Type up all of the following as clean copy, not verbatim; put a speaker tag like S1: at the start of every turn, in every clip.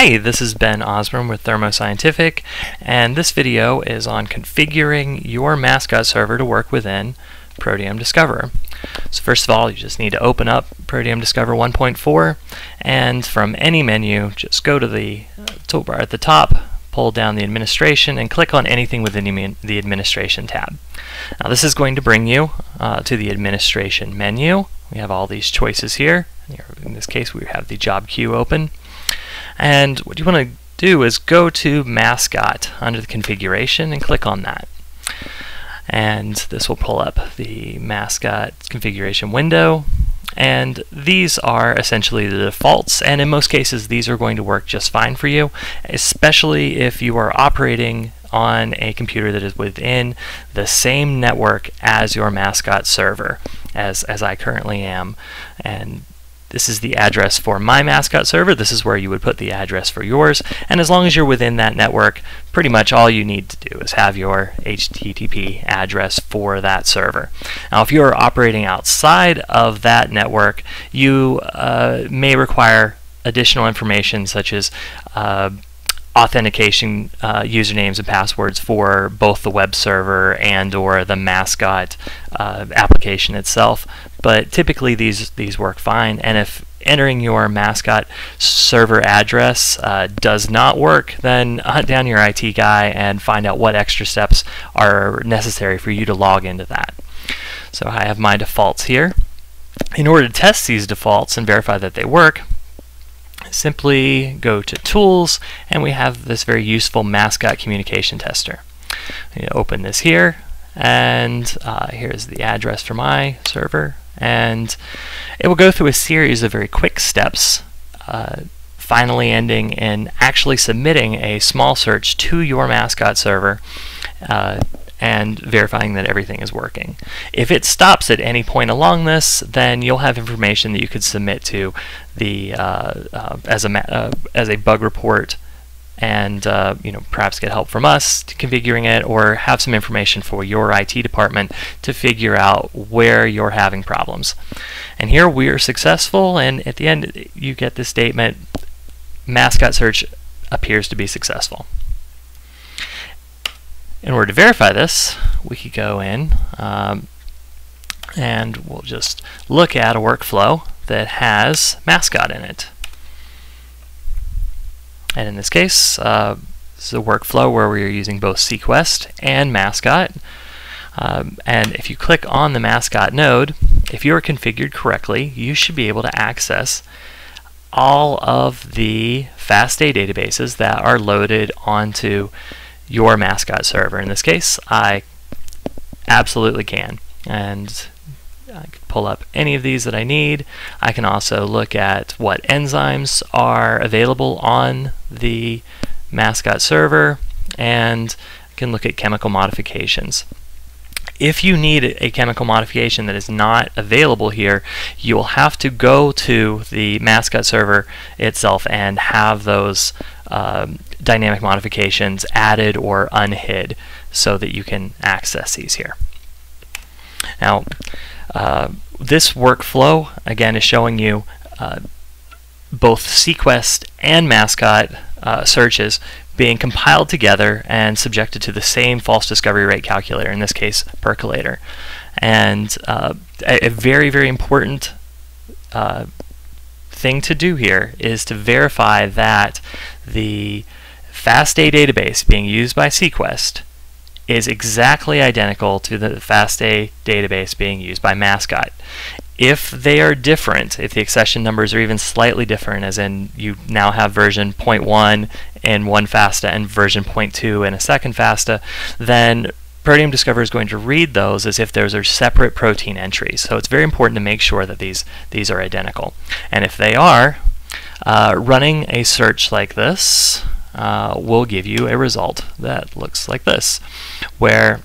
S1: Hi, this is Ben Osborne with Thermo Scientific, and this video is on configuring your Mascot server to work within Proteome Discoverer. So first of all, you just need to open up Proteome Discoverer 1.4, and from any menu, just go to the toolbar at the top, pull down the administration, and click on anything within the administration tab. Now this is going to bring you to the administration menu. We have all these choices here. In this case, we have the job queue open. And what you want to do is go to Mascot under the configuration and click on that. And this will pull up the Mascot configuration window. And these are essentially the defaults, and in most cases these are going to work just fine for you, especially if you are operating on a computer that is within the same network as your Mascot server, as I currently am. And this is the address for my Mascot server. This is where you would put the address for yours. And as long as you're within that network, pretty much all you need to do is have your HTTP address for that server. Now, if you're operating outside of that network, you may require additional information such as authentication usernames and passwords for both the web server and or the Mascot application itself, but typically these work fine. And if entering your Mascot server address does not work, then hunt down your IT guy and find out what extra steps are necessary for you to log into that. So I have my defaults here. In order to test these defaults and verify that they work, simply go to Tools, and we have this very useful Mascot communication tester. Open this here, and here's the address for my server, and it will go through a series of very quick steps, finally ending in actually submitting a small search to your Mascot server and verifying that everything is working. If it stops at any point along this, then you'll have information that you could submit to the as a bug report, and perhaps get help from us to configuring it, or have some information for your IT department to figure out where you're having problems. And here we are successful, and at the end you get this statement: Mascot search appears to be successful. In order to verify this, we could go in and we'll just look at a workflow that has Mascot in it. And in this case, this is a workflow where we are using both Sequest and Mascot. And if you click on the Mascot node, if you are configured correctly, you should be able to access all of the FASTA databases that are loaded onto your Mascot server. In this case, I absolutely can, and I can pull up any of these that I need. I can also look at what enzymes are available on the Mascot server, and can look at chemical modifications. If you need a chemical modification that is not available here, you will have to go to the Mascot server itself and have those dynamic modifications added or unhid so that you can access these here. Now, this workflow again is showing you both Sequest and Mascot searches being compiled together and subjected to the same false discovery rate calculator, in this case Percolator. And a very, very important thing to do here is to verify that the FASTA database being used by Sequest is exactly identical to the FASTA database being used by Mascot. If they are different, if the accession numbers are even slightly different, as in you now have version 0.1 in one FASTA and version 0.2 in a second FASTA, then Proteome Discoverer is going to read those as if those are separate protein entries. So it's very important to make sure that these are identical. And if they are, running a search like this will give you a result that looks like this, where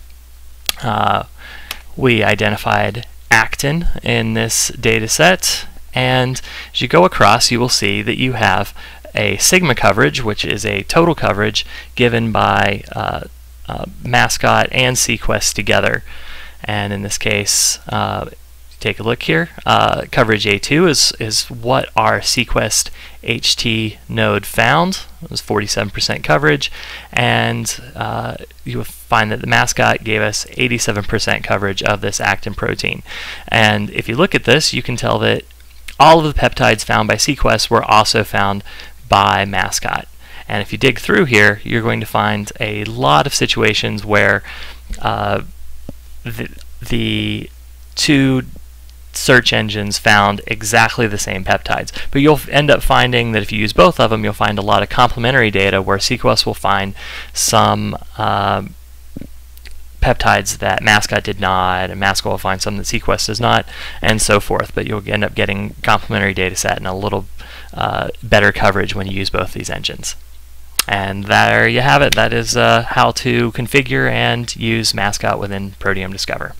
S1: we identified actin in this data set, and as you go across you will see that you have a sigma coverage, which is a total coverage given by Mascot and Sequest together. And in this case, take a look here, coverage A2 is what our Sequest HT node found. It was 47% coverage, and you will find that the Mascot gave us 87% coverage of this actin protein. And if you look at this, you can tell that all of the peptides found by Sequest were also found by Mascot. And if you dig through here, you're going to find a lot of situations where the two search engines found exactly the same peptides. But you'll end up finding that if you use both of them, you'll find a lot of complementary data where Sequest will find some peptides that Mascot did not, and Mascot will find some that Sequest does not, and so forth. But you'll end up getting complementary data set and a little better coverage when you use both these engines. And there you have it. That is how to configure and use Mascot within Proteome Discover.